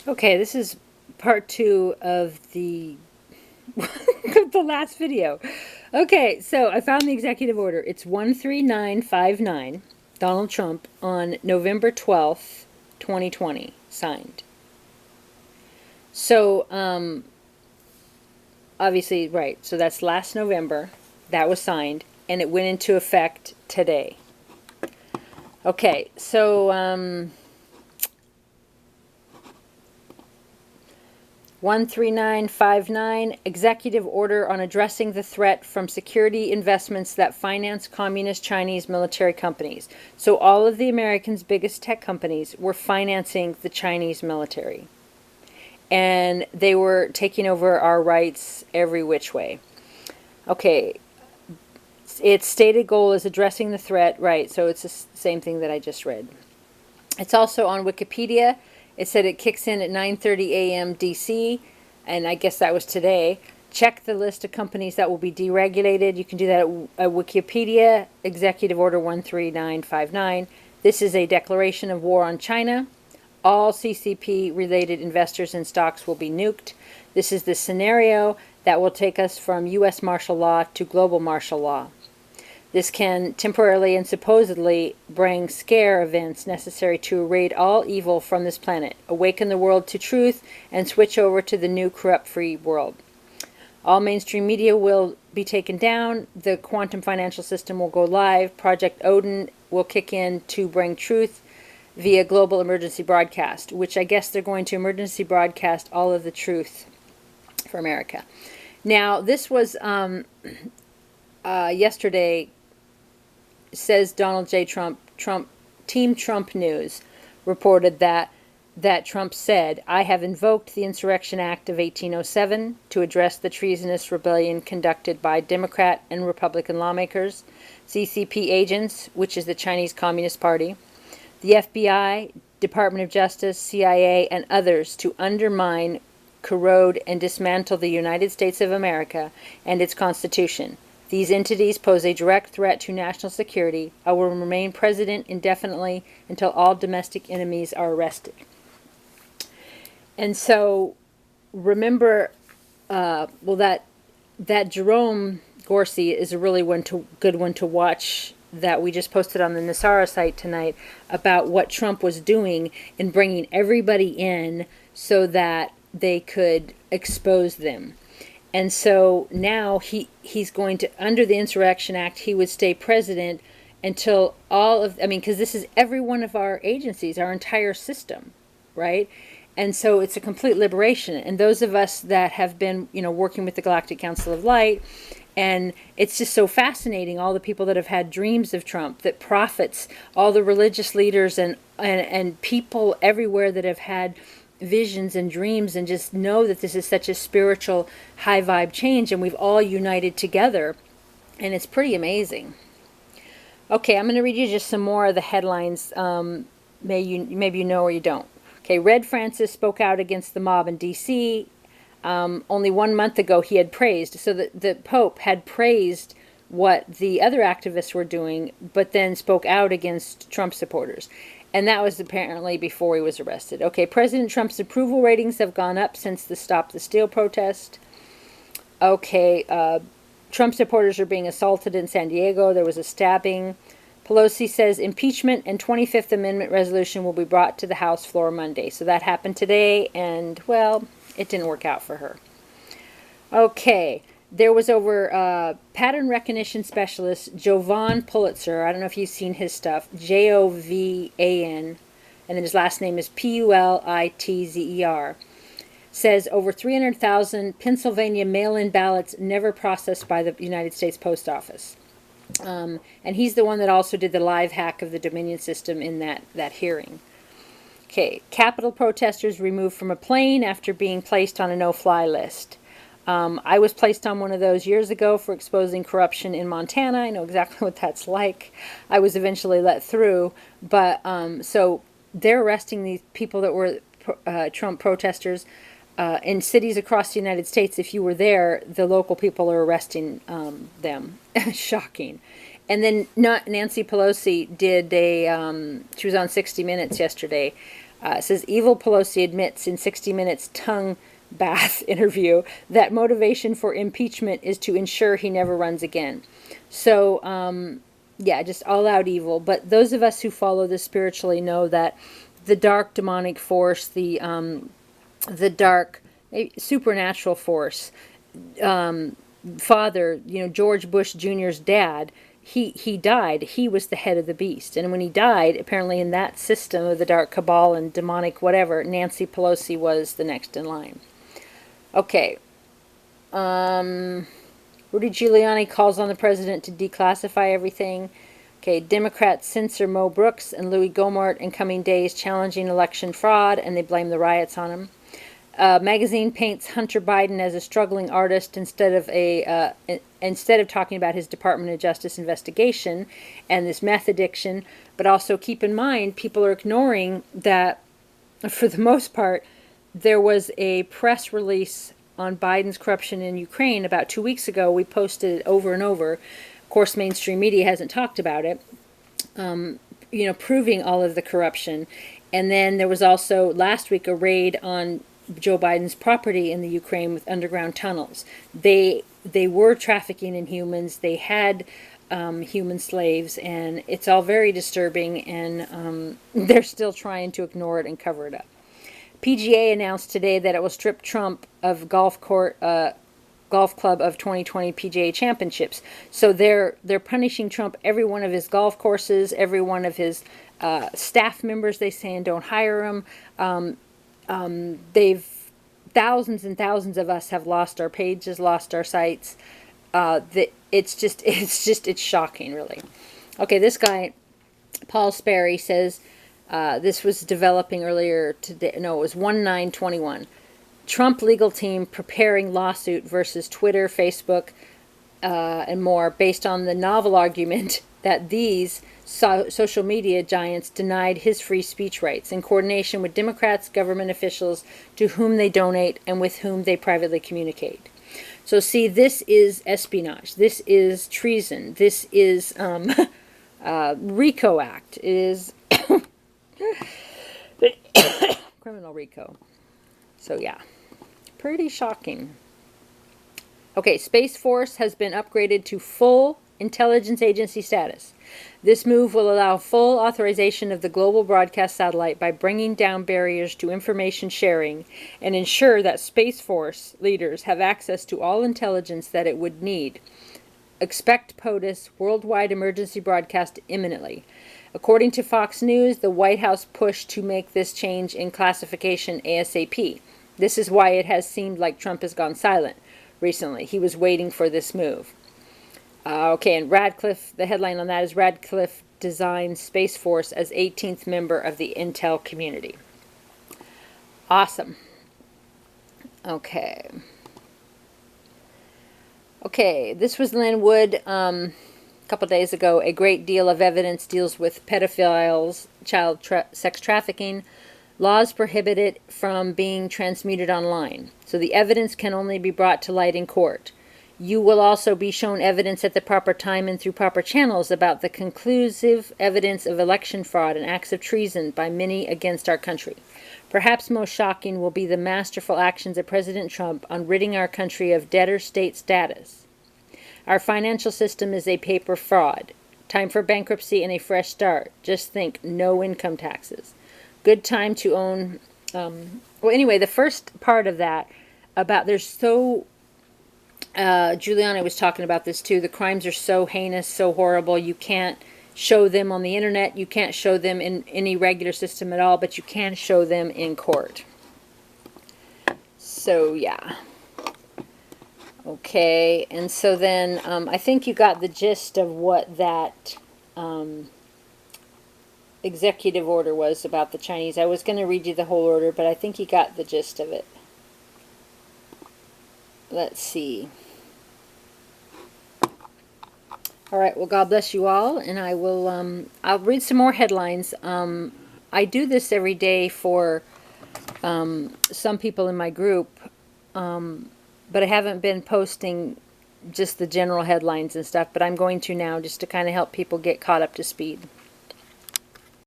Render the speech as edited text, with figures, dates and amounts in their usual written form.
Okay, this is part two of the last video. Okay, so I found the executive order. It's 13959, Donald Trump, on November 12th, 2020, signed. So, obviously, right, so that's last November. That was signed, and it went into effect today. Okay, so, 13959, Executive Order on Addressing the Threat from Security Investments that Finance Communist Chinese Military Companies. So all of the Americans' biggest tech companies were financing the Chinese military. And they were taking over our rights every which way. Okay, its stated goal is addressing the threat, right, so it's the same thing that I just read. It's also on Wikipedia. It said it kicks in at 9:30 a.m. DC, and I guess that was today. Check the list of companies that will be deregulated. You can do that at Wikipedia, Executive Order 13959. This is a declaration of war on China. All CCP-related investors and stocks will be nuked. This is the scenario that will take us from U.S. martial law to global martial law. This can temporarily and supposedly bring scare events necessary to erase all evil from this planet, awaken the world to truth, and switch over to the new corrupt-free world. All mainstream media will be taken down. The quantum financial system will go live. Project Odin will kick in to bring truth via global emergency broadcast, which I guess they're going to emergency broadcast all of the truth for America. Now, this was yesterday. Says Donald J. Trump, Team Trump News reported that Trump said, "I have invoked the Insurrection Act of 1807 to address the treasonous rebellion conducted by Democrat and Republican lawmakers, CCP agents, which is the Chinese Communist Party, the FBI, Department of Justice, CIA, and others to undermine, corrode, and dismantle the United States of America and its Constitution. These entities pose a direct threat to national security. I will remain president indefinitely until all domestic enemies are arrested." And so, remember, that Jerome Gorsey is a really good one to watch that we just posted on the Trumpsara site tonight about what Trump was doing in bringing everybody in so that they could expose them. And so now he's going to, under the Insurrection Act, he would stay president until because this is every one of our agencies, our entire system, right? And so it's a complete liberation. And those of us that have been, working with the Galactic Council of Light, and it's just so fascinating, all the people that have had dreams of Trump, that prophets, all the religious leaders and people everywhere that have had visions and dreams, and just know that this is such a spiritual high vibe change, and we've all united together, and it's pretty amazing. Okay, I'm going to read you just some more of the headlines. Maybe you know or you don't. Okay, Red Francis spoke out against the mob in D.C. Only 1 month ago he had praised, so the Pope had praised what the other activists were doing, but then spoke out against Trump supporters. And that was apparently before he was arrested. Okay, President Trump's approval ratings have gone up since the Stop the Steal protest. Okay, Trump supporters are being assaulted in San Diego. There was a stabbing. Pelosi says impeachment and 25th Amendment resolution will be brought to the House floor Monday. So that happened today, and, well, it didn't work out for her. Okay. There was pattern recognition specialist Jovan Pulitzer. I don't know if you've seen his stuff. Jovan, and then his last name is Pulitzer. Says over 300,000 Pennsylvania mail-in ballots never processed by the United States Post Office. And he's the one that also did the live hack of the Dominion system in that hearing. Okay, Capitol protesters removed from a plane after being placed on a no-fly list. I was placed on one of those years ago for exposing corruption in Montana. I know exactly what that's like. I was eventually let through, but so they're arresting these people that were Trump protesters in cities across the United States. If you were there, the local people are arresting them. Shocking. And then Nancy Pelosi did she was on 60 Minutes yesterday, It says, evil Pelosi admits in 60 Minutes tongue bath interview that motivation for impeachment is to ensure he never runs again. So, yeah, just all out evil. But those of us who follow this spiritually know that the dark demonic force, the dark supernatural force, father, George Bush Jr.'s dad, he died. He was the head of the beast. And when he died, apparently in that system of the dark cabal and demonic whatever, Nancy Pelosi was the next in line. Okay. Rudy Giuliani calls on the president to declassify everything. Okay, Democrats censor Mo Brooks and Louis Gohmert in coming days, challenging election fraud, and they blame the riots on him. Magazine paints Hunter Biden as a struggling artist instead of talking about his Department of Justice investigation and this meth addiction. But also keep in mind, people are ignoring that, for the most part, there was a press release on Biden's corruption in Ukraine about 2 weeks ago. We posted it over and over. Of course, mainstream media hasn't talked about it, proving all of the corruption. And then there was also last week a raid on Joe Biden's property in the Ukraine with underground tunnels. They were trafficking in humans. They had human slaves, and it's all very disturbing, and they're still trying to ignore it and cover it up. PGA announced today that it will strip Trump of golf club of 2020 PGA championships. So they're punishing Trump every one of his golf courses, every one of his staff members. They say, and don't hire him. Thousands and thousands of us have lost our pages, lost our sites. It's shocking, really. Okay, this guy, Paul Sperry, says, this was developing earlier today. No, it was 1/9/21. Trump legal team preparing lawsuit versus Twitter, Facebook, and more based on the novel argument that these social media giants denied his free speech rights in coordination with Democrats, government officials to whom they donate and with whom they privately communicate. So see, this is espionage. This is treason. This is RICO Act. It is criminal RICO. So yeah, pretty shocking. Okay, Space Force has been upgraded to full intelligence agency status. This move will allow full authorization of the global broadcast satellite by bringing down barriers to information sharing and ensure that Space Force leaders have access to all intelligence that it would need. Expect POTUS worldwide emergency broadcast imminently. According to Fox News, the White House pushed to make this change in classification ASAP. This is why it has seemed like Trump has gone silent recently. He was waiting for this move. Okay, and Radcliffe, the headline on that is Radcliffe designs Space Force as 18th member of the intel community. Awesome. Okay. Okay, this was Lynn Wood a couple days ago. A great deal of evidence deals with pedophiles, child sex trafficking. Laws prohibit it from being transmuted online, so the evidence can only be brought to light in court. You will also be shown evidence at the proper time and through proper channels about the conclusive evidence of election fraud and acts of treason by many against our country. Perhaps most shocking will be the masterful actions of President Trump on ridding our country of debtor state status. Our financial system is a paper fraud. Time for bankruptcy and a fresh start. Just think, no income taxes. Good time to own... well, anyway, the first part of that, about there's so... Giuliani was talking about this too. The crimes are so heinous, so horrible. You can't show them on the internet. You can't show them in any regular system at all, but you can show them in court. So, yeah. Okay, and so then I think you got the gist of what that executive order was about the Chinese. I was going to read you the whole order, but I think you got the gist of it. Let's see. All right, well, God bless you all, and I will, I'll read some more headlines. I do this every day for some people in my group, but I haven't been posting just the general headlines and stuff, but I'm going to now just to kind of help people get caught up to speed.